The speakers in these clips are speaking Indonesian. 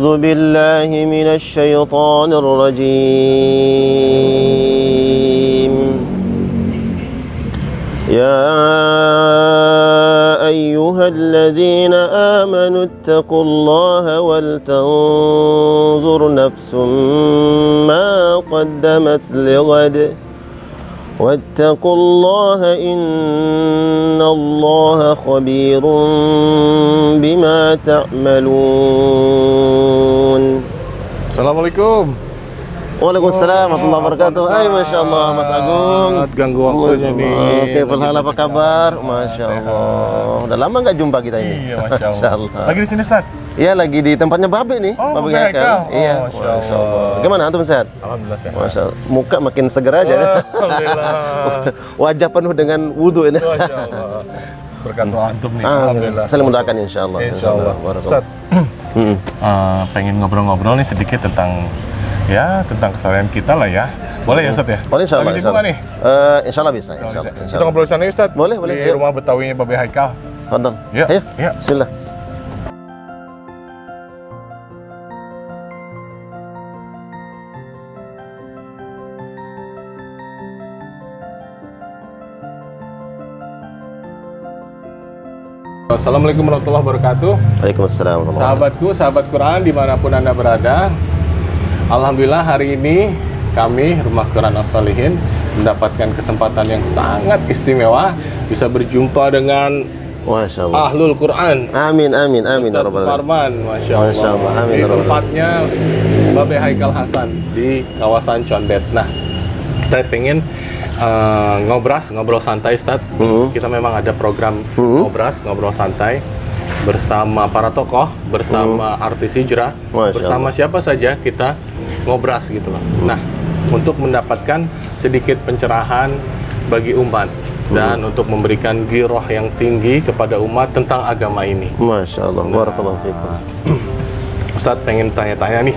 أعوذ بالله من الشيطان الرجيم يا أيها الذين آمنوا اتقوا الله ولتنظر نفس ما قدمت لغد واتقوا الله إن الله خبير بما تعملون. Assalamualaikum. Waalaikumsalam warahmatullahi wabarakatuh. Hai, Masya Allah, Mas Agung. Ganggu waktunya nih. Oke, Falhal, apa kabar? Masya Allah. Udah lama nggak jumpa kita ini. Iya, Masya Allah. Lagi di sini, Ustaz? Iya, lagi di tempatnya Babe nih. Oh, Babe Babe Haikal. Iya, Masya Allah. Gimana, antum sehat? Alhamdulillah sehat. Masya Allah. Muka makin seger aja. Alhamdulillah. Wajah penuh dengan wudhu ini. Masya Allah. Berkat doa antum nih. Alhamdulillah. Saling mendoakan insya Allah. Insya Allah. Ustaz, pengen ngobrol-ngobrol nih sedikit tentang keseharian kita lah ya. Boleh ya, Ustaz ya? Boleh, insya Allah. Lagi sibuk nggak nih? Insya Allah bisa. Insya Allah. Kita ngobrol di sana ya, Ustaz? Boleh. Di Ayo. rumah Betawinya Babe Haikal. Tonton. Yuk. Ayo. Yuk. Bismillah. Assalamualaikum warahmatullahi wabarakatuh. Waalaikumsalam warahmatullahi Sahabatku, sahabat Quran dimanapun Anda berada, alhamdulillah hari ini kami Rumah Quran As-Solihin mendapatkan kesempatan yang sangat istimewa bisa berjumpa dengan Masya Allah. Ahlul Quran. Amin. Ustaz Suparman, Masya Allah. Masya Allah. Amin. Di tempatnya Babe Haikal Hasan di kawasan Condet. Nah, kita pengen ngobrol santai, Ustaz. Kita memang ada program ngobrol santai bersama para tokoh, bersama artis hijrah, bersama siapa saja kita ngobras gitu loh. Nah, untuk mendapatkan sedikit pencerahan bagi umat dan untuk memberikan giroh yang tinggi kepada umat tentang agama ini. Masya Allah. Barakallahu fikum. Ustaz pengen tanya-tanya nih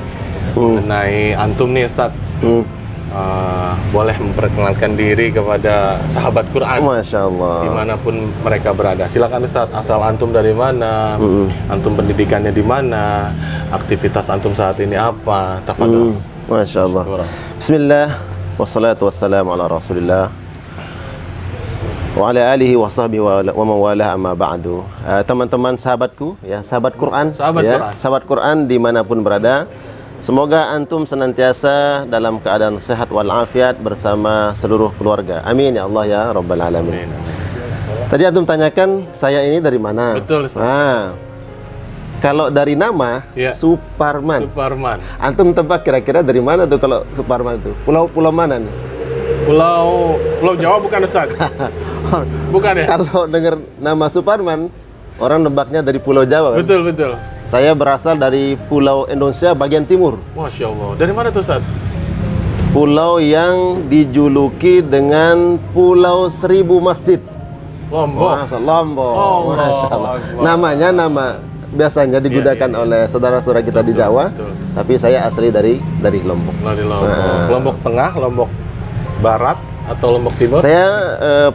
mengenai antum nih, Ustaz. Boleh memperkenalkan diri kepada sahabat Quran. Masya Allah. Dimanapun mereka berada. Silakan, Ustaz. Asal antum dari mana? Antum pendidikannya di mana? Aktivitas antum saat ini apa? Tafadhol. Masya Allah. Bismillah. Wassalatu wassalamu ala Rasulillah wa ala alihi wa sahbihi wa mawalah amma ba'du. Teman-teman sahabatku, ya, sahabat Quran, sahabat Quran dimanapun berada, semoga antum senantiasa dalam keadaan sehat walafiat bersama seluruh keluarga. Amin ya Allah ya Rabbal Alamin. Tadi antum tanyakan saya ini dari mana? Betul, Ustaz. Nah, kalau dari nama Suparman. Antum tebak kira-kira dari mana tuh kalau Suparman itu? Pulau mana nih? Pulau Jawa bukan, Ustaz? Bukan ya? Kalau dengar nama Suparman, orang nebaknya dari Pulau Jawa kan? Betul. Saya berasal dari Pulau Indonesia bagian timur. Masya Allah. Dari mana tuh, Ustaz? Pulau yang dijuluki dengan Pulau Seribu Masjid. Lombok. Lombok. Oh, Masya Allah. Namanya nama biasanya digunakan oleh saudara-saudara kita di Jawa. Betul. Tapi saya asli dari Lombok. Dari Lombok. Lombok Tengah, Lombok Barat, atau Lombok Timur? Saya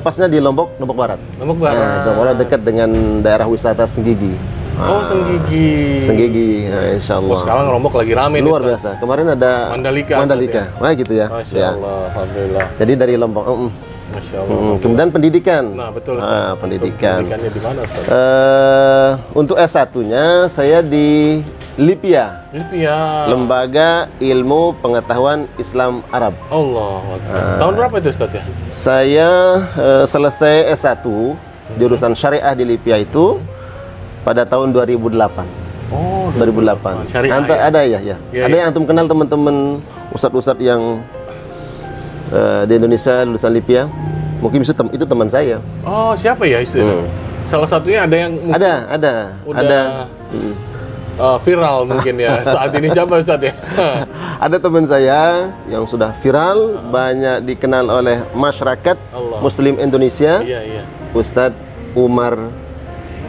pasnya di Lombok Barat. Lombok Barat. Lombok Barat dekat dengan daerah wisata Senggigi. Senggigi, nah, insya Allah. Sekarang Lombok lagi rame. Luar biasa. Kemarin ada Mandalika. Wah gitu ya. Masya Allah, alhamdulillah. Jadi dari Lombok. Masya Allah. Kemudian pendidikan. Nah, betul. Pendidikan. Pendidikannya di mana, Ustaz? Untuk S1-nya saya di LIPIA. Lembaga Ilmu Pengetahuan Islam Arab. Allah. Tahun berapa itu, Ustaz ya? Saya selesai S1 jurusan syariah di LIPIA itu pada tahun 2008. Oh, 2008. Syariah. Ada ya. Ada yang antum kenal teman-teman ustadz-ustadz yang di Indonesia lulusan LIPIA? Mungkin itu teman saya. Oh, siapa ya istilahnya? Salah satunya ada yang ada. Viral mungkin ya saat ini, siapa, Ustaz ya? Ada teman saya yang sudah viral, banyak dikenal oleh masyarakat Muslim Indonesia. Ustadz Umar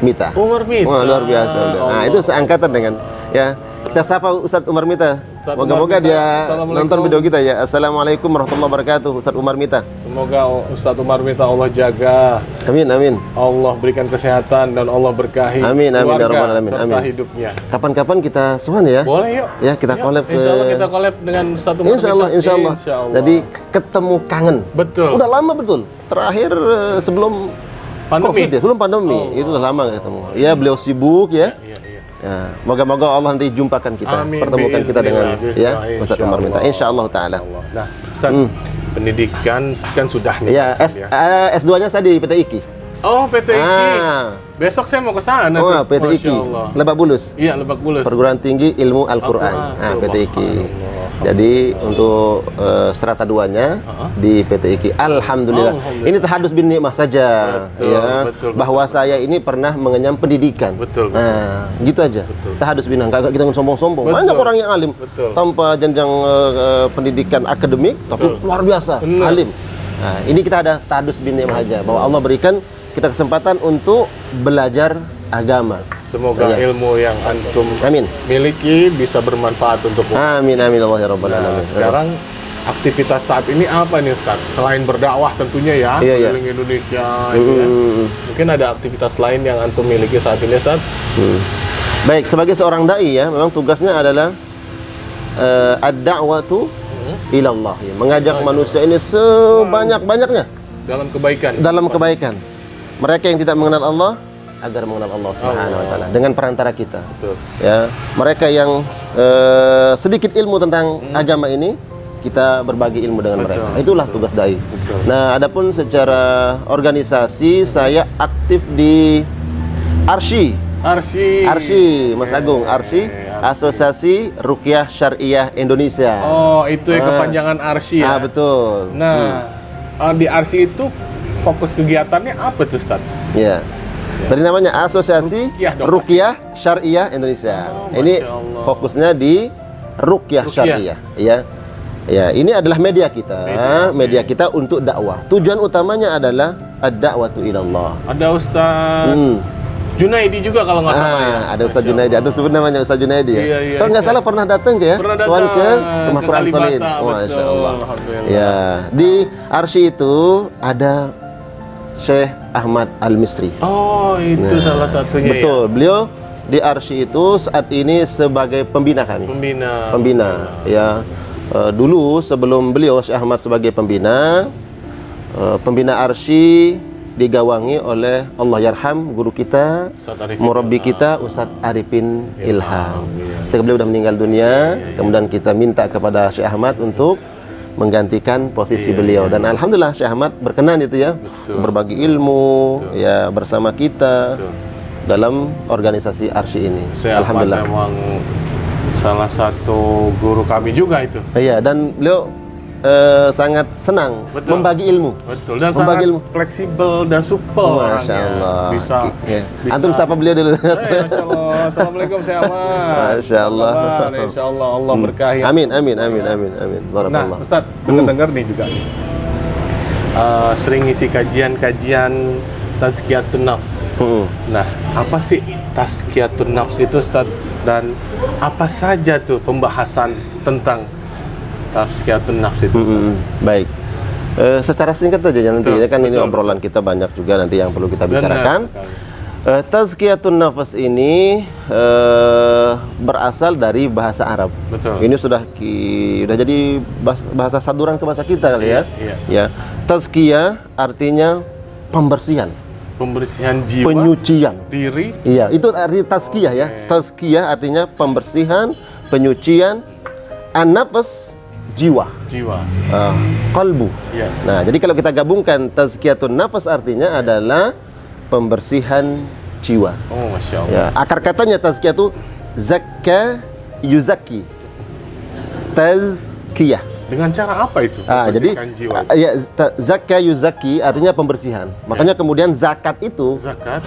Mita. Umar Mita. Wah, luar biasa. Nah, itu seangkatan dengan ya. Kita sapa Ustadz Umar Mita. Ustaz Moga-moga Umar Mita. dia Assalamualaikum. nonton video kita ya. Assalamualaikum warahmatullahi wabarakatuh. Ustaz Umar Mita. Semoga Ustaz Umar Mita Allah jaga, Amin, amin. Allah berikan kesehatan dan Allah berkahi Amin, amin, ya keluarga Rabbal alamin. serta Amin. hidupnya. Kapan-kapan kita suan ya. Boleh yuk. Ya, kita collab Insya Allah kita collab dengan Ustaz Umar Insya Allah, Mita. insya Allah. Jadi ketemu kangen. Betul. Udah lama betul. Terakhir sebelum Pandemi. COVID ya, sebelum pandemi. Itu udah lama nggak ketemu. Ya, beliau sibuk ya. Iya, iya. Ya, moga-moga Allah nanti jumpakan kita, Amin, pertemukan kita dengan biiznillah, ya Ustaz Umar Mita. Insyaallah taala. Nah, Ustaz, pendidikan kan sudah nih. Ya, Ustaz, ya. S2-nya saya di PT IKI. Oh, PT IKI. Ah. Besok saya mau ke sana Oh, tuh. PT IKI. Masya Allah. Lebak Bulus. Iya, Lebak Bulus. Perguruan Tinggi Ilmu Al-Qur'an. Nah, PT IKI. Jadi untuk strata 2-nya di PT IKI. Alhamdulillah. Ini tahadus bin nikmah saja. Betul, Ya, betul, bahwa saya ini pernah mengenyam pendidikan. Betul, betul. Nah, gitu aja. Tahadus bin nikmah. Kagak kita sombong-sombong. Betul. Banyak orang yang alim Betul. tanpa jenjang pendidikan akademik, tapi luar biasa Benar. alim. Nah, ini kita ada tahadus bin nikmah aja, bahwa Allah berikan kita kesempatan untuk belajar agama. Semoga Ya. ilmu yang antum Amin. miliki bisa bermanfaat untuk umat. Amin, amin, Allah ya Rabbal Nah, alamin. sekarang aktivitas saat ini apa nih Ustaz? Selain berdakwah tentunya ya, Iya, iya. keliling Indonesia itu ya. Mungkin ada aktivitas lain yang antum miliki saat ini Ustaz? Baik, sebagai seorang dai ya, memang tugasnya adalah ad-da'watu ilallah ya, mengajak manusia ini sebanyak-banyaknya Dalam kebaikan. dalam kebaikan. Mereka yang tidak mengenal Allah agar mengenal Allah Subhanahu wa taala dengan perantara kita. Betul. Ya, mereka yang sedikit ilmu tentang agama ini kita berbagi ilmu dengan mereka. Itulah tugas dai. Nah, adapun secara organisasi saya aktif di ARSY. ARSY, Mas Agung, ARSY, Asosiasi Ruqyah Syariah Indonesia. Oh, itu ya kepanjangan ARSY ya. Betul. Nah, di ARSY itu fokus kegiatannya apa tuh Ustaz? Ya. Dari namanya Asosiasi Ruqyah dong, Ruqyah Syariah Indonesia. Oh, Ini Masya Allah. fokusnya di Ruqyah Syariah, ya. Ya, ini adalah media kita, media kita untuk dakwah. Tujuan utamanya adalah ad-da'watu ilallah. Ada Ustaz Junaidi juga kalau nggak salah ya. Ada Ustaz Junaidi, ada sebut namanya Ustaz Junaidi ya. Iya, iya, Kalau nggak salah pernah datang ke ya? Pernah Soal datang ke Rumah ke Quran Kalibata, Solihin. betul. Masya Allah. Alhamdulillah. Ya, di ARSY itu ada Syekh Ahmad Al-Misri. Oh, itu salah satunya Betul, beliau di ARSY itu saat ini sebagai pembina kami. ya. Pembina, ya. Dulu sebelum beliau Syekh Ahmad sebagai pembina, pembina ARSY digawangi oleh Allah yarham guru kita, Ustaz Arifin murabbi kita Ustadz Arifin Ilham. Ketika beliau sudah meninggal dunia, kemudian kita minta kepada Syekh Ahmad untuk menggantikan posisi beliau, dan alhamdulillah Syekh Ahmad berkenan itu ya, berbagi ilmu ya bersama kita dalam organisasi ARSY ini. Syekh Ahmad memang salah satu guru kami juga itu. Iya, dan beliau sangat senang membagi ilmu. Betul, dan membagi sangat ilmu. fleksibel dan supel Masya orangnya. Allah. Bisa. Antum sapa beliau dulu. Masya Allah. Assalamualaikum Syekh Ahmad. Masya Allah. Insya Allah Allah berkahi. Amin, amin, amin, amin, amin. Nah, Barakallah. Ustaz, dengar nih juga. Sering ngisi kajian-kajian tazkiyatun nafs. Nah, apa sih tazkiyatun nafs itu Ustaz? Dan apa saja tuh pembahasan tentang tazkiyatun nafs itu Ustaz? Baik. Secara singkat aja nanti ya kan ini obrolan kita banyak juga nanti yang perlu kita bicarakan. Tazkiyatun nafs ini berasal dari bahasa Arab. Betul. Ini sudah jadi bahasa saduran ke bahasa kita kali ya. Iya. Ya. Tazkiyah artinya pembersihan, Pembersihan jiwa, penyucian. diri. Iya, itu arti tazkiyah ya. Tazkiyah artinya pembersihan, penyucian, an-nafs jiwa. Qalbu. Iya. Nah, jadi kalau kita gabungkan tazkiyatun nafas artinya adalah pembersihan jiwa. Oh, Masya Allah. Ya, akar katanya tazkiyah itu zakka yuzaki. Tazkiyah. Dengan cara apa itu? Jadi Membersihkan jiwa. ya zakka yuzaki artinya pembersihan. Makanya kemudian zakat itu Zakat.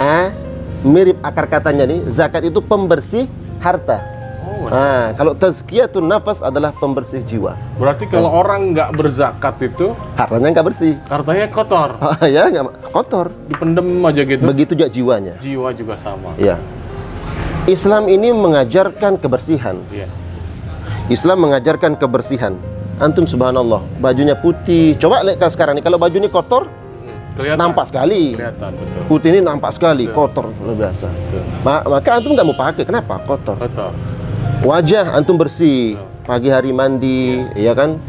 mirip akar katanya nih, zakat itu pembersih harta. Oh, Kalau tazkiyatun nafas adalah pembersih jiwa. berarti kalau orang nggak berzakat itu Hartanya nggak bersih. hartanya kotor, Ya, nggak kotor. dipendem aja gitu. Begitu juga jiwanya. Jiwa juga sama. Ya. Islam ini mengajarkan kebersihan. Iya. Islam mengajarkan kebersihan. Antum subhanallah, bajunya putih. Coba lihat sekarang nih, kalau baju ini kotor, Kelihatan. nampak sekali. Kelihatan, betul. Putih ini nampak sekali, Betul. kotor luar biasa. Betul. Maka antum nggak mau pakai. Kenapa? Kotor. Betul. Wajah antum bersih, pagi hari mandi, ya kan,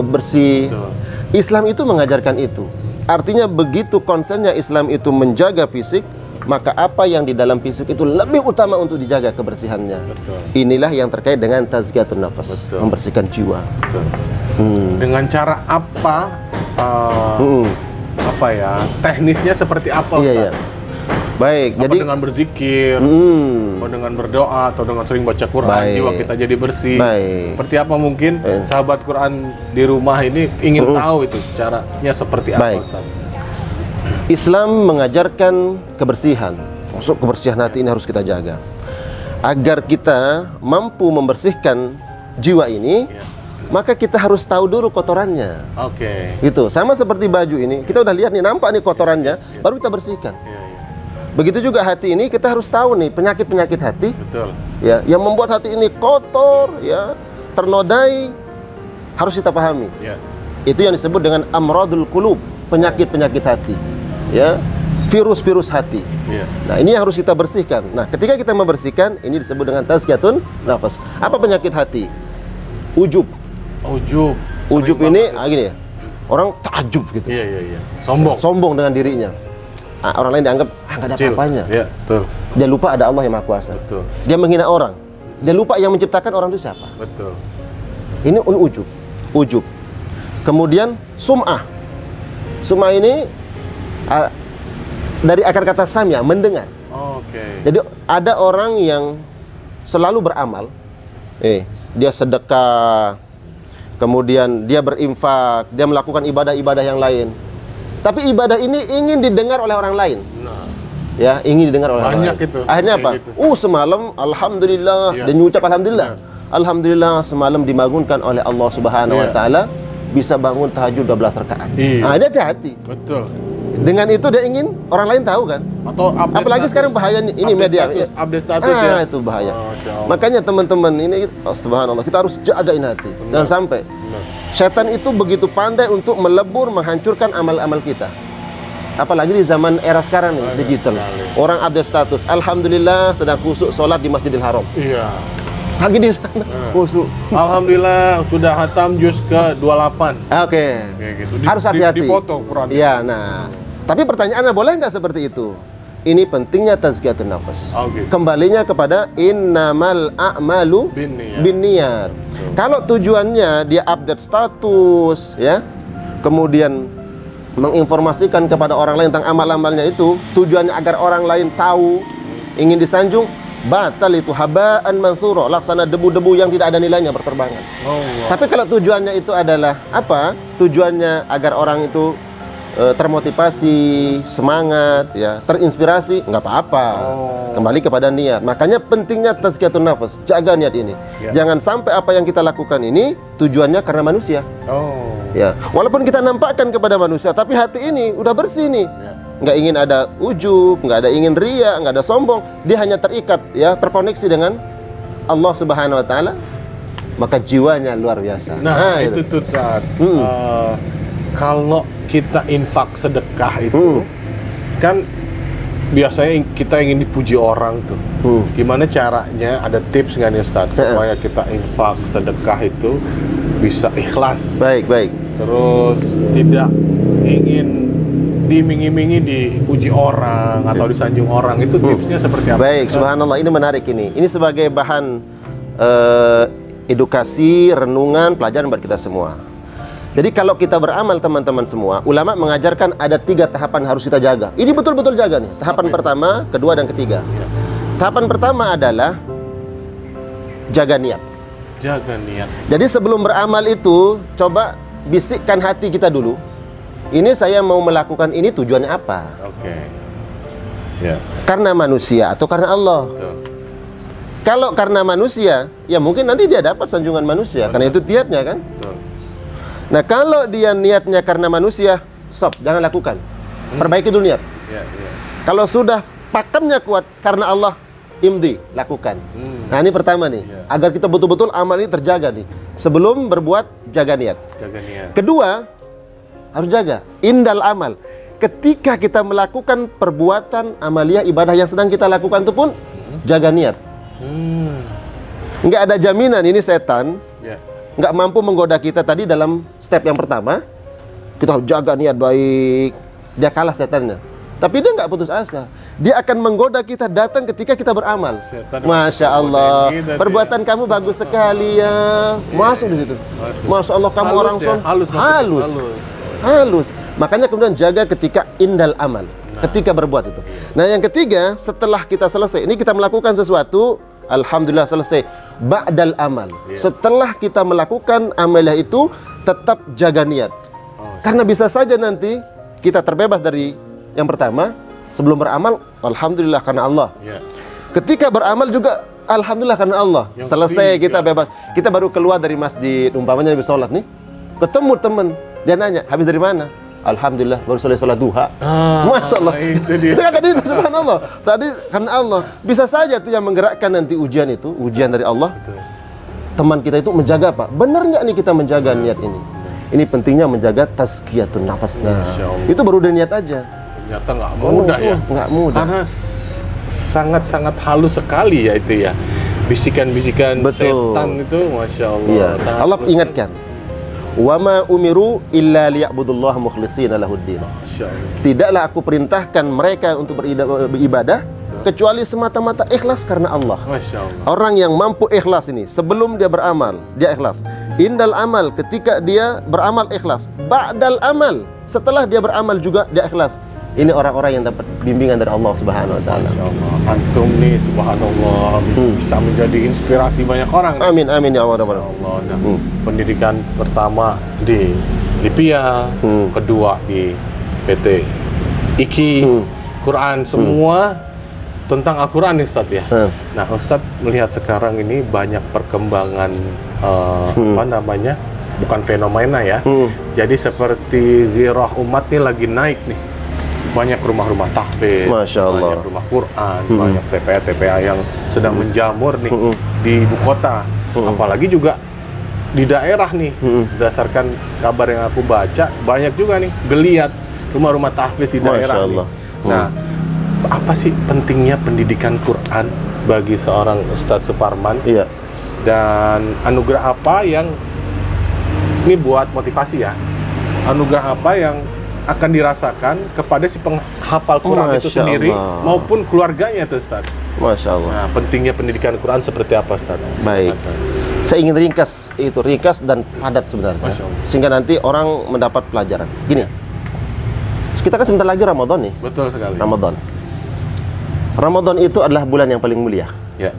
bersih. Betul. Islam itu mengajarkan itu. Artinya begitu konsennya Islam itu menjaga fisik, maka apa yang di dalam fisik itu lebih utama untuk dijaga kebersihannya. Betul. Inilah yang terkait dengan tazkiyatun nafas, Betul. membersihkan jiwa. Betul. Dengan cara apa? Apa ya? Teknisnya seperti apa, Ustaz? Iya, iya. Baik, Apa jadi dengan berzikir, atau dengan berdoa, atau dengan sering baca Quran, Baik. jiwa kita jadi bersih. Baik. Seperti apa mungkin sahabat Quran di rumah ini ingin tahu itu caranya seperti apa, Baik. Ustaz? Islam mengajarkan kebersihan. Maksud kebersihan hati ini harus kita jaga. Agar kita mampu membersihkan jiwa ini, Ya. maka kita harus tahu dulu kotorannya. Oke. Gitu. Sama seperti baju ini, kita udah lihat nih, nampak nih kotorannya, baru kita bersihkan. Iya, iya. Begitu juga hati ini, kita harus tahu nih penyakit-penyakit hati, Betul. ya, yang membuat hati ini kotor, ya, ternodai, harus kita pahami. Ya. Itu yang disebut dengan amradul qulub, penyakit-penyakit hati, ya, virus-virus hati. Iya. Nah, ini yang harus kita bersihkan. Nah, ketika kita membersihkan, ini disebut dengan tazkiyatun nafas. Apa penyakit hati? Ujub. Ujub. Ujub Sering ini banget. gini ya, orang takjub gitu, Iya, iya, iya. Sombong. sombong dengan dirinya. Orang lain dianggap nggak ada Kecil. apa-apanya. Iya, betul. Dia lupa ada Allah yang Maha Kuasa. Betul. Dia menghina orang. Dia lupa yang menciptakan orang itu siapa. Betul. Ini ujub. Ujub. Kemudian sum'ah. Sum'ah ini dari akar kata samya, mendengar. Oke. Jadi ada orang yang selalu beramal, dia sedekah, kemudian dia berinfak, dia melakukan ibadah-ibadah yang lain. Tapi ibadah ini ingin didengar oleh orang lain. Nah, Ya, ingin didengar oleh orang Banyak lain. itu, Akhirnya apa? kayak gitu. Semalam alhamdulillah, Iya. dan mengucap alhamdulillah. Alhamdulillah semalam dibangunkan oleh Allah Subhanahu wa Iya. taala bisa bangun tahajud 12 rakaat. Iya. Nah, dia hati-hati. betul. Dengan itu dia ingin orang lain tahu kan? Atau update Apalagi status. sekarang bahaya ini Update media. status, update status ya. Itu bahaya. Masya Allah. Makanya teman-teman ini subhanallah, kita harus jagain hati. Jangan sampai Benar. setan itu begitu pandai untuk melebur, menghancurkan amal-amal kita. Apalagi di zaman era sekarang nih, digital. Orang update status, alhamdulillah sedang khusyuk sholat di Masjidil Haram. Iya. Lagi di sana khusyuk. Alhamdulillah sudah hatam juz ke 28. Oke. Kayak gitu. Harus hati-hati. Di foto Quran. Iya, nah. Tapi pertanyaannya, boleh nggak seperti itu? Ini pentingnya tazkiyatun nafas. Oh, gitu. Kembalinya kepada innamal a'malu Binniyat. binniyat. Kalau tujuannya dia update status, ya, kemudian menginformasikan kepada orang lain tentang amal-amalnya itu, tujuannya agar orang lain tahu, ingin disanjung, batal itu, haba'an mansura, laksana debu-debu yang tidak ada nilainya berterbangan. Oh, wow. Tapi kalau tujuannya itu adalah apa? Tujuannya agar orang itu termotivasi, semangat, ya, terinspirasi, nggak apa-apa. Kembali kepada niat. Makanya pentingnya tazkiyatun nafas. Jaga niat ini. Ya. Jangan sampai apa yang kita lakukan ini tujuannya karena manusia. Oh. Ya, walaupun kita nampakkan kepada manusia, tapi hati ini udah bersih nih. Ya. Nggak ingin ada ujub, nggak ada ingin ria, nggak ada sombong. Dia hanya terikat, ya, terkoneksi dengan Allah Subhanahu Wa Taala. Maka jiwanya luar biasa. Nah, itu gitu. tuh Tat. Kalau kita infak sedekah itu kan biasanya kita ingin dipuji orang tuh. Gimana caranya? Ada tips nggak nih Ustaz supaya kita infak sedekah itu bisa ikhlas? Baik, baik. Terus tidak ingin diiming-imingi dipuji orang atau disanjung orang, itu tipsnya seperti apa? Baik, subhanallah, ini menarik ini. Ini sebagai bahan edukasi, renungan, pelajaran buat kita semua. Jadi kalau kita beramal teman-teman semua, ulama mengajarkan ada 3 tahapan harus kita jaga. Ini betul-betul jaga nih. Tahapan pertama, kedua, dan ketiga. Tahapan pertama adalah jaga niat. Jaga niat. Jadi sebelum beramal itu, coba bisikkan hati kita dulu. Ini saya mau melakukan ini tujuannya apa? Oke. Ya. Karena manusia atau karena Allah? Betul. Kalau karena manusia, ya mungkin nanti dia dapat sanjungan manusia. Karena itu niatnya kan? Betul. Nah, kalau dia niatnya karena manusia, stop, jangan lakukan. Perbaiki dulu niat. Ya, ya. Kalau sudah pakemnya kuat karena Allah, imdi, lakukan. Nah ini pertama nih, agar kita betul-betul amal ini terjaga nih. Sebelum berbuat, jaga niat. Jaga niat. Kedua, harus jaga indal amal. Ketika kita melakukan perbuatan amaliyah ibadah yang sedang kita lakukan itu pun jaga niat. Nggak ada jaminan ini setan nggak mampu menggoda kita tadi dalam step yang pertama. Kita harus jaga niat baik. Dia kalah setannya. Tapi dia nggak putus asa. Dia akan menggoda kita datang ketika kita beramal. Masya Allah, perbuatan kamu bagus sekali ya. Masuk di situ. Masya Allah, kamu halus orang ya? halus. Makanya kemudian jaga ketika indal amal. Ketika berbuat itu. Nah yang ketiga, setelah kita selesai, ini kita melakukan sesuatu, alhamdulillah selesai. Ba'dal amal. Setelah kita melakukan amalah itu, tetap jaga niat. Karena bisa saja nanti kita terbebas dari yang pertama. Sebelum beramal, alhamdulillah karena Allah. Ketika beramal juga, alhamdulillah karena Allah. Selesai kita bebas. Kita baru keluar dari masjid, umpamanya habis sholat nih, ketemu teman, dia nanya, habis dari mana? Alhamdulillah baru selesai sholat duha. Masya Allah. Itu kan tadi subhanallah. Tadi karena Allah. Bisa saja itu yang menggerakkan nanti ujian itu, ujian dari Allah. Teman kita itu menjaga apa? Benar nggak nih kita menjaga niat ini? Ini pentingnya menjaga tazkiyatun nafas. Nah, itu baru dari niat aja. Ternyata nggak mudah ya. Nggak mudah. Karena sangat-sangat halus sekali ya itu ya. Bisikan-bisikan setan itu, masya Allah. Iya. Allah ingatkan. Wa ma umiru illa liya'budullaha mukhlishina lahuddin. Tidaklah aku perintahkan mereka untuk beribadah kecuali semata-mata ikhlas karena Allah. Masya Allah. Orang yang mampu ikhlas ini sebelum dia beramal, dia ikhlas. Indal amal, ketika dia beramal ikhlas. Ba'dal amal, setelah dia beramal juga dia ikhlas. Ini orang-orang yang dapat bimbingan dari Allah Subhanahu wa taala. Masya Allah. Antum nih subhanallah bisa menjadi inspirasi banyak orang. Amin amin ya Allah. Pendidikan pertama di PIA, kedua di PT IKI, Quran, semua tentang Al-Quran nih Ustaz ya. Nah Ustaz melihat sekarang ini banyak perkembangan apa namanya, bukan fenomena ya. Jadi seperti ghirah umat nih lagi naik nih. Banyak rumah-rumah tahfidz, banyak rumah Quran, banyak TPA-TPA yang sedang menjamur nih di ibu kota. Apalagi juga di daerah nih, berdasarkan kabar yang aku baca, banyak juga nih geliat rumah-rumah tahfidz di daerah nih. Nah, apa sih pentingnya pendidikan Quran bagi seorang Ustadz Suparman? Iya. Dan anugerah apa yang ini buat motivasi ya? Anugerah apa yang akan dirasakan kepada si penghafal Quran itu sendiri maupun keluarganya itu Ustaz? Masya Allah. Nah, pentingnya pendidikan Quran seperti apa Ustaz? Baik. Saya ingin ringkas dan padat sebenarnya, sehingga nanti orang mendapat pelajaran. Gini, kita kan sebentar lagi Ramadan nih. Betul sekali. Ramadan itu adalah bulan yang paling mulia. Ya.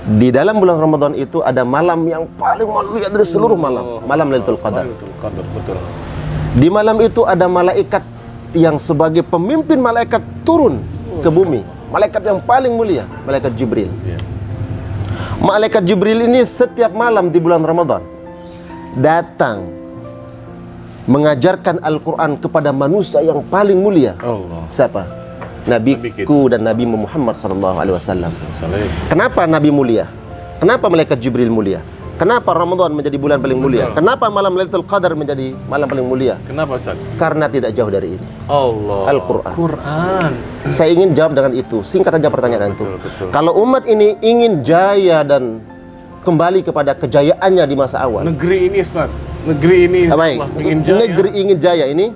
Di dalam bulan Ramadan itu ada malam yang paling mulia dari seluruh malam, malam Lailatul Qadar. Betul. Di malam itu ada malaikat yang sebagai pemimpin malaikat turun ke bumi. Malaikat yang paling mulia, malaikat Jibril. Malaikat Jibril ini setiap malam di bulan Ramadan datang mengajarkan Al-Quran kepada manusia yang paling mulia. Siapa? Nabiku dan Nabi Muhammad SAW. Kenapa Nabi mulia? Kenapa malaikat Jibril mulia? Kenapa Ramadan menjadi bulan paling mulia? Kenapa malam Lailatul Qadar menjadi malam paling mulia? Kenapa Ustaz? Karena tidak jauh dari ini. Al-Quran. Saya ingin jawab dengan itu. Singkat saja pertanyaan itu. Kalau umat ini ingin jaya dan kembali kepada kejayaannya di masa awal. Negeri ini Ustaz. Negeri ini ingin jaya ini,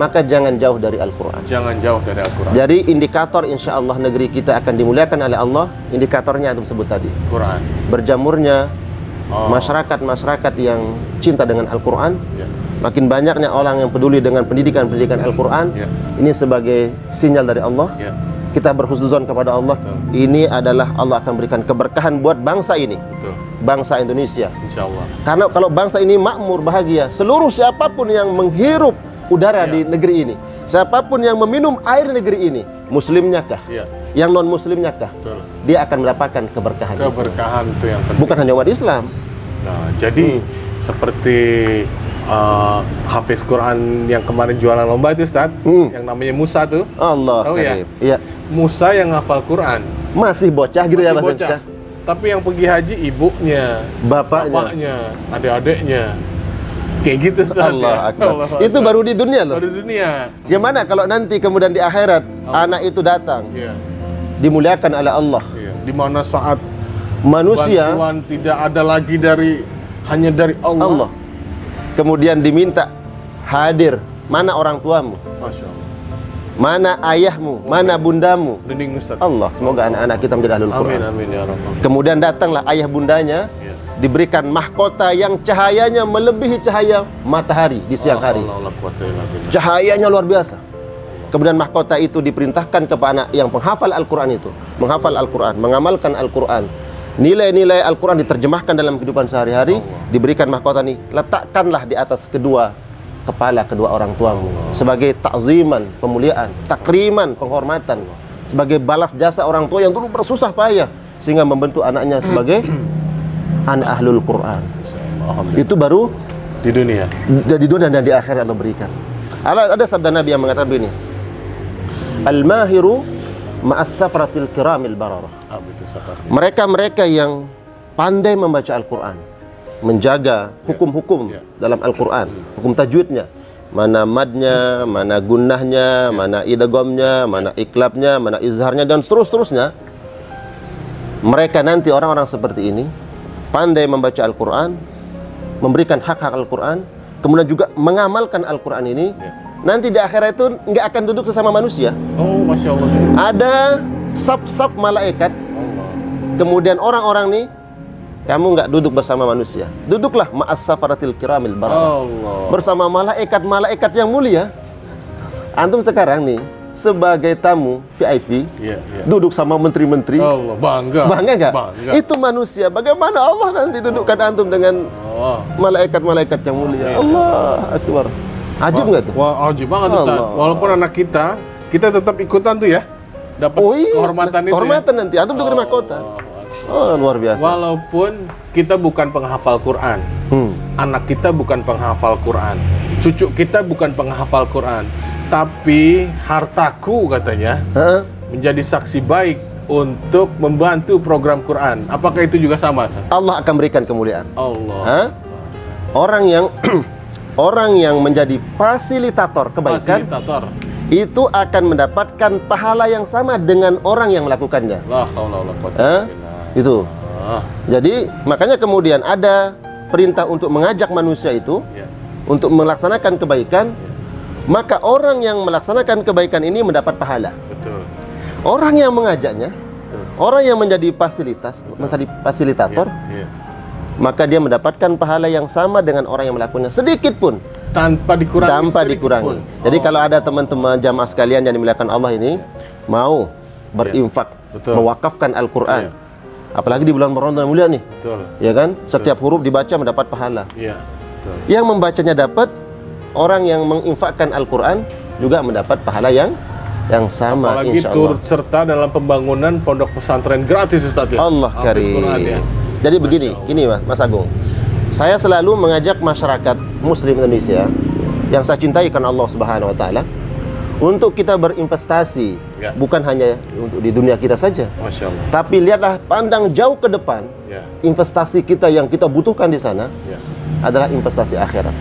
maka jangan jauh dari Al-Quran. Jangan jauh dari Al-Quran. Jadi indikator insya Allah negeri kita akan dimuliakan oleh Allah. Indikatornya itu sebut tadi. Quran. Berjamurnya masyarakat yang cinta dengan Al-Quran, makin banyaknya orang yang peduli dengan pendidikan Al-Quran. Ini sebagai sinyal dari Allah. Kita berhusnuzon kepada Allah. Ini adalah Allah akan berikan keberkahan buat bangsa ini. Bangsa Indonesia. Insya Allah. Karena kalau bangsa ini makmur, bahagia, seluruh siapapun yang menghirup udara di negeri ini, siapapun yang meminum air negeri ini, muslimnya kah? Yang non muslimnya kah? Dia akan mendapatkan keberkahan. Keberkahan itu yang penting. Bukan hanya umat Islam. Nah, jadi seperti Hafiz Quran yang kemarin jualan lomba itu Ustaz, yang namanya Musa tuh. Allah. Tahu ya? Iya. Musa yang hafal Quran. Masih bocah gitu ya, Masih Mas? bocah. Tapi yang pergi haji ibunya, bapaknya, adik-adiknya. Kayak gitu Ustaz. Allah ya. Akbar. Allah Itu Akbar. baru di dunia loh. Baru di dunia. Gimana kalau nanti kemudian di akhirat anak itu datang Iya. dimuliakan oleh Allah. Iya. Di mana saat Manusia bantuan tidak ada lagi hanya dari Allah. kemudian diminta hadir, mana orang tuamu? Masya Allah. Mana ayahmu? Mana bundamu? Dening Ustaz. Allah, semoga anak-anak kita menjadi ahlul Amin Quran. amin ya Rabbal. Kemudian datanglah ayah bundanya, Iya. diberikan mahkota yang cahayanya melebihi cahaya matahari di siang hari. Allah quwwata illa billah. Cahayanya luar biasa. Kemudian mahkota itu diperintahkan kepada anak yang penghafal Al-Quran itu, menghafal Al-Quran, mengamalkan Al-Quran. Nilai-nilai Al-Quran diterjemahkan dalam kehidupan sehari-hari, diberikan mahkota ini, letakkanlah di atas kedua kepala kedua orang tuamu sebagai takziman, pemuliaan, takriman, penghormatan, sebagai balas jasa orang tua yang dulu bersusah payah sehingga membentuk anaknya sebagai anak ahlul Quran. Itu baru Di dunia. di dunia dan di akhirat Allah berikan. Ada sabda Nabi yang mengatakan begini, Al-mahiru ma'as safratil kiramil bararah. Mereka-mereka yang pandai membaca Al-Quran, menjaga hukum-hukum dalam Al-Quran, hukum tajwidnya, mana madnya, mana gunnahnya, mana idghamnya, mana iklabnya, mana izharnya, dan seterusnya. Mereka nanti orang-orang seperti ini pandai membaca Al-Quran, memberikan hak-hak Al-Quran, kemudian juga mengamalkan Al-Quran ini. Nanti di akhirat itu nggak akan duduk sesama manusia. Oh, Masya Allah. Ada saf-saf malaikat. Kemudian orang-orang nih, kamu nggak duduk bersama manusia. Duduklah ma'as safaratil kiramil bararah. Bersama malaikat-malaikat yang mulia. Antum sekarang nih sebagai tamu VIP, duduk sama menteri-menteri. Allah, bangga. Bangga nggak? Bangga. Itu manusia. Bagaimana Allah nanti dudukkan antum dengan malaikat-malaikat yang mulia? Allah Akbar. Ajib nggak tuh? Wah, ajib banget Ustaz. Allah. Walaupun anak kita tetap ikutan tuh ya. Dapat kehormatan itu. Kehormatan ya? nanti. Antum terima kota. Oh, luar biasa. Walaupun kita bukan penghafal Quran, anak kita bukan penghafal Quran, cucu kita bukan penghafal Quran, tapi hartaku katanya menjadi saksi baik untuk membantu program Quran. Apakah itu juga sama? Allah akan berikan kemuliaan. Allah. Orang yang menjadi fasilitator kebaikan, itu akan mendapatkan pahala yang sama dengan orang yang melakukannya. Itu. Jadi makanya kemudian ada perintah untuk mengajak manusia itu untuk melaksanakan kebaikan, maka orang yang melaksanakan kebaikan ini mendapat pahala. Betul. Orang yang mengajaknya, orang yang menjadi fasilitator, maka dia mendapatkan pahala yang sama dengan orang yang melakukannya, sedikit pun tanpa dikurangi. Jadi kalau ada teman-teman jamaah sekalian yang dimuliakan Allah ini mau berinfak, mewakafkan Al-Quran, apalagi di bulan Ramadan mulia nih, ya kan? Setiap huruf dibaca mendapat pahala. Yang membacanya dapat, orang yang menginfakkan Al-Quran juga mendapat pahala yang sama. Apalagi turut serta dalam pembangunan pondok pesantren gratis Ustaz ya. Allah karim. Jadi begini, ini Mas Agung, saya selalu mengajak masyarakat Muslim Indonesia yang saya cintai karena Allah Subhanahu Wa Taala untuk kita berinvestasi, bukan hanya untuk di dunia kita saja, Masya Allah. tapi lihatlah, pandang jauh ke depan. Investasi kita yang kita butuhkan di sana adalah investasi akhirat.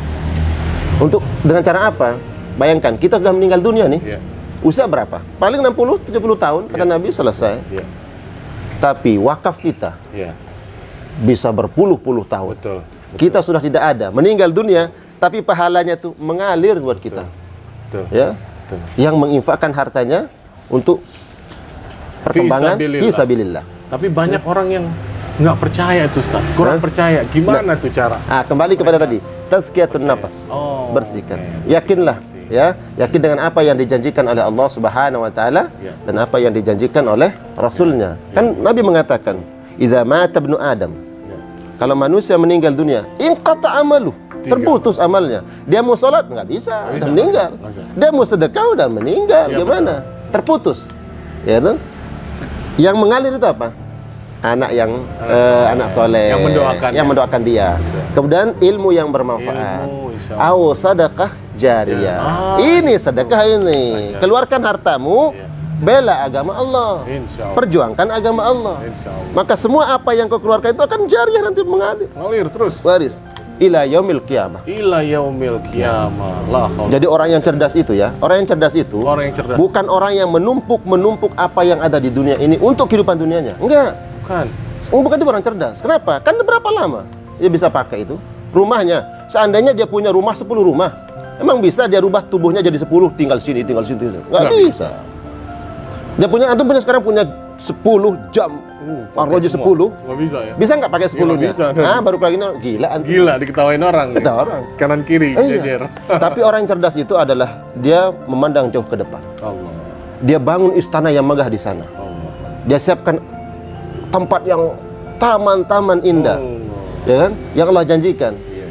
Untuk dengan cara apa? Bayangkan kita sudah meninggal dunia nih, usia berapa? Paling 60-70 tahun kata Nabi, selesai. Tapi wakaf kita bisa berpuluh-puluh tahun. Kita sudah tidak ada, meninggal dunia, tapi pahalanya itu mengalir buat kita. Yang menginfakkan hartanya untuk perkembangan fisabilillah. Tapi banyak orang yang nggak percaya itu Ustaz, kurang percaya. Gimana tuh cara? Kembali kepada tadi, tazkiyatun nafas, bersihkan. Yakinlah, yakin dengan apa yang dijanjikan oleh Allah Subhanahu Wa Taala dan apa yang dijanjikan oleh Rasulnya. Kan Nabi mengatakan, idza mata ibnu Adam, kalau manusia meninggal dunia, inqata amalu, terputus amalnya. Dia mau sholat nggak bisa, udah meninggal. Dia mau sedekah udah meninggal, gimana? Terputus. Ya tuh. Yang mengalir itu apa? Anak yang anak soleh, yang mendoakan dia. Kemudian ilmu yang bermanfaat. Aw sadaqah jariyah. Ini sedekah ini. Keluarkan hartamu bela agama Allah. Insya Allah. Perjuangkan agama Allah. Insya Allah. Maka semua apa yang kau keluarkan itu akan jariah nanti mengalir. Ngalir terus. Waris ila yaumil qiyamah. Ila yaumil qiyamah. La haula. Jadi orang yang cerdas itu ya, orang yang cerdas itu Orang yang cerdas. bukan orang yang menumpuk apa yang ada di dunia ini untuk kehidupan dunianya. Enggak. Bukan. Bukan itu orang cerdas. Kenapa? Kan berapa lama dia bisa pakai itu? Rumahnya, seandainya dia punya rumah 10 rumah, emang bisa dia rubah tubuhnya jadi 10, tinggal sini. Nggak bisa. Dia punya, antum punya sekarang punya 10 jam, arloji 10. Nggak bisa ya? Bisa nggak pakai 10-nya? bisa. Nah, baru lagi gila antum. Gila, diketawain orang. Kata orang. Kanan kiri, Iya. jejer. Tapi orang yang cerdas itu adalah dia memandang jauh ke depan. Allah. Dia bangun istana yang megah di sana. Allah. Dia siapkan tempat yang taman-taman indah. Allah. Ya kan? Yang Allah janjikan. Iya.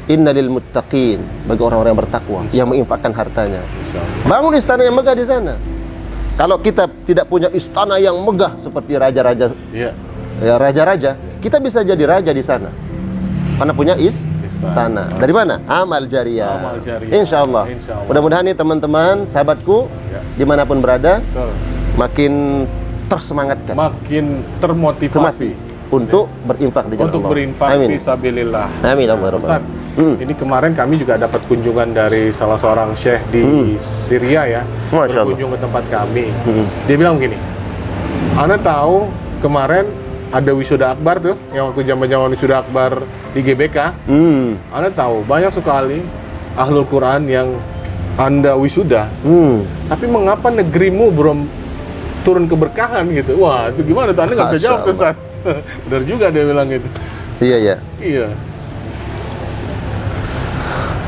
Innalil muttaqin, bagi orang-orang yang bertakwa, yang menginfakkan hartanya. Insya Allah. Bangun istana yang megah di sana. Kalau kita tidak punya istana yang megah seperti raja-raja, Iya. ya raja-raja, kita bisa jadi raja di sana. Karena punya istana. Dari mana? Amal jariah. Amal jariah. Insya Allah. Insya Allah. Mudah-mudahan nih teman-teman, sahabatku, Ya. dimanapun berada, Betul. makin tersemangatkan, Makin termotivasi untuk berinfak di jalan untuk Allah. berinfak Amin. fisabilillah. Amin. Amin. Ustaz, Hmm. ini kemarin kami juga dapat kunjungan dari salah seorang syekh di Syria ya, Masya Allah. berkunjung ke tempat kami. Hmm. Dia bilang gini, Ana tahu kemarin ada wisuda akbar tuh, yang waktu zaman wisuda akbar di GBK. Ana tahu banyak sekali ahlul Quran yang Anda wisuda, tapi mengapa negerimu belum turun keberkahan gitu? Wah, itu gimana tuh? Anda nggak bisa Masya jawab tuh, Ustaz. Benar juga dia bilang gitu. Iya, ya. Iya.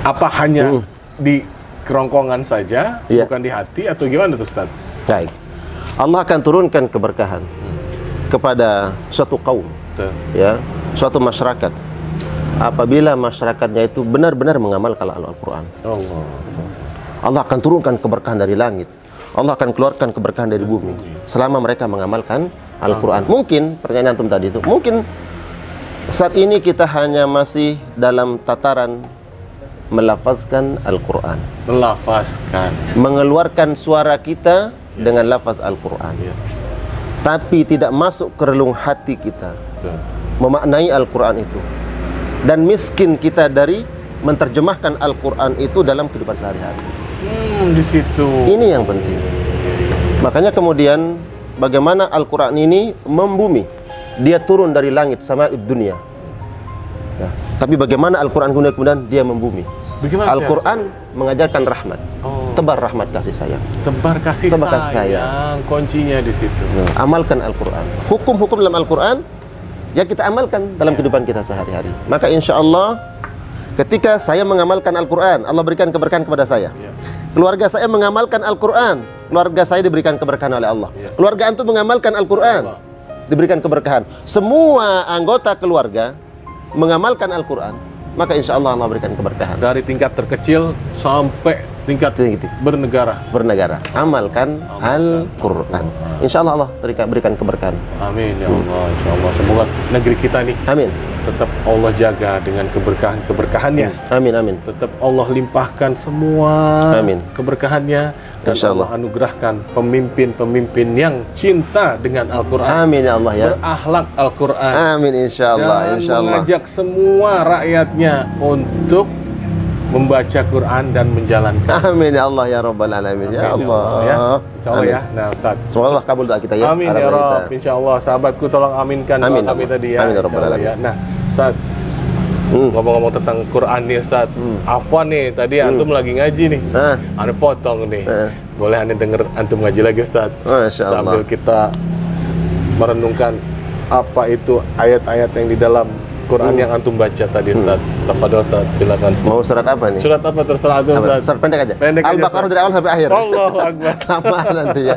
Apa hanya di kerongkongan saja, Iya. bukan di hati, atau gimana tuh, Ustaz? Baik. Allah akan turunkan keberkahan kepada suatu kaum, Tuh. ya, suatu masyarakat. Apabila masyarakatnya itu benar-benar mengamalkan Al-Quran, Allah. Allah akan turunkan keberkahan dari langit. Allah akan keluarkan keberkahan dari bumi selama mereka mengamalkan Al-Quran. Mungkin pertanyaan antum tadi itu, mungkin saat ini kita hanya masih dalam tataran melafazkan Al-Quran, Melafazkan. mengeluarkan suara kita dengan lafaz Al-Quran, Iya. tapi tidak masuk ke relung hati kita Tuh. memaknai Al-Quran itu, dan miskin kita dari menerjemahkan Al-Quran itu dalam kehidupan sehari-hari. Di situ. Ini yang penting. Makanya kemudian bagaimana Al-Quran ini membumi, dia turun dari langit sama dunia, ya. Tapi bagaimana Al-Quran kemudian dia membumi. Bagaimana Al-Quran mengajarkan rahmat, Oh. tebar rahmat kasih sayang. Tebar kasih Tebar kasih sayang. Kuncinya di situ. Amalkan Al-Quran. Hukum-hukum dalam Al-Quran ya kita amalkan dalam kehidupan kita sehari-hari. Maka insya Allah ketika saya mengamalkan Al-Quran, Allah berikan keberkahan kepada saya. Ya. Keluarga saya mengamalkan Al-Quran, keluarga saya diberikan keberkahan oleh Allah. Ya. Keluarga antum mengamalkan Al-Quran, diberikan keberkahan. Semua anggota keluarga mengamalkan Al-Quran, maka insya Allah Allah berikan keberkahan. Dari tingkat terkecil sampai tingkat Tinggi. bernegara. Bernegara, amalkan Al-Quran. Insya Allah Allah berikan keberkahan. Amin ya Allah. Insya Allah. Semoga negeri kita nih Amin. tetap Allah jaga dengan keberkahan-keberkahannya. Amin. Amin. Tetap Allah limpahkan semua Amin. keberkahannya. Dan Insya Allah anugerahkan pemimpin-pemimpin yang cinta dengan Al-Quran, Amin ya Allah ya. berakhlak Al-Quran, Amin insya Allah. dan Insya Allah. mengajak semua rakyatnya untuk membaca Quran dan menjalankan. Amin ya Allah ya Rabbal Alamin. Ya Amin, Allah. ya. Insya Allah Amin. ya. Nah Ustaz, Semoga Allah kabul doa kita ya. amin ya Harapan kita. Rob. Insya Allah sahabatku tolong aminkan Amin, doa kami Allah. tadi ya. Amin, ya Insya Rabbal Allah ya. Alamin. Nah Ustaz, ngomong-ngomong tentang Quran nih Ustaz, Afwan nih tadi antum lagi ngaji nih, ada potong nih. Boleh anda denger antum ngaji lagi Ustaz? Masya Allah. Sambil kita merenungkan apa itu ayat-ayat yang di dalam Quran yang antum baca tadi Ustaz. Tafadhol Ustaz, silakan. Mau surat apa nih? Surat apa terserah antum Apa? Ustaz? Surat pendek aja. Pendek aja, Al-Baqarah Ustaz. dari awal sampai akhir. Allahu Akbar. Lama nanti ya.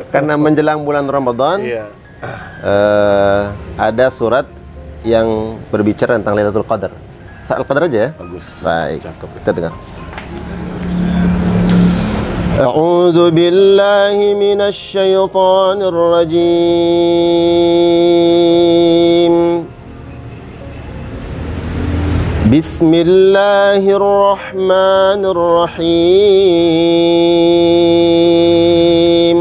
Karena menjelang bulan Ramadan, Iya. ada surat yang berbicara tentang Lailatul Qadar. Al-Qadar aja ya. Bagus. Baik. Cakep. Kita dengar. أعوذ بالله من الشيطان الرجيم بسم الله الرحمن الرحيم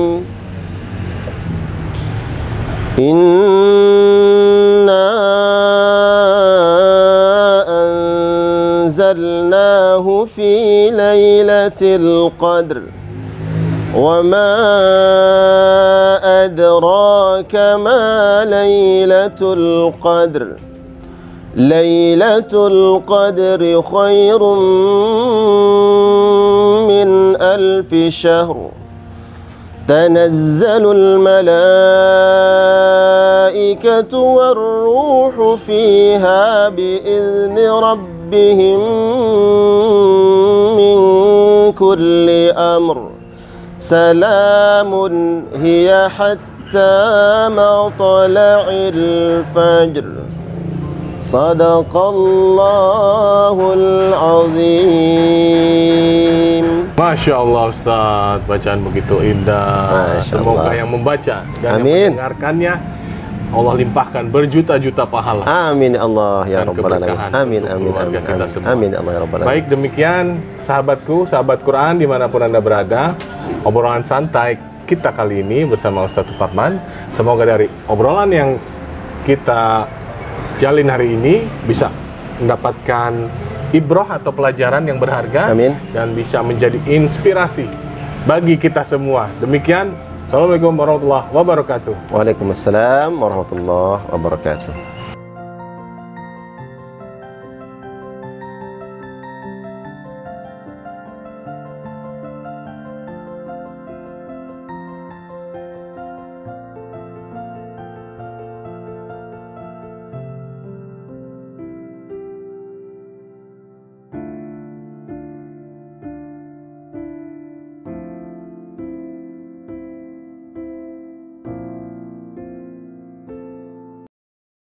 القدر وما أدراك ما ليلة القدر ليلة القدر خير من 1000 شهر تنزل الملائكة والروح فيها بإذن ربهم من كل أمر سلام هي حتى مطلع الفجر صدق الله العظيم. Masya Allah Ustaz, bacaan begitu indah. Semoga yang membaca dan yang mendengarkannya Allah limpahkan berjuta-juta pahala. Amin Allah ya rabbal alamin. Amin amin amin amin Allah ya rabbal alamin. Baik, demikian sahabatku, sahabat Quran dimanapun Anda berada, obrolan santai kita kali ini bersama Ustaz Suparman. Semoga dari obrolan yang kita jalin hari ini bisa mendapatkan ibroh atau pelajaran yang berharga. Amin. Dan bisa menjadi inspirasi bagi kita semua. Demikian, Assalamualaikum warahmatullahi wabarakatuh. Waalaikumsalam warahmatullahi wabarakatuh.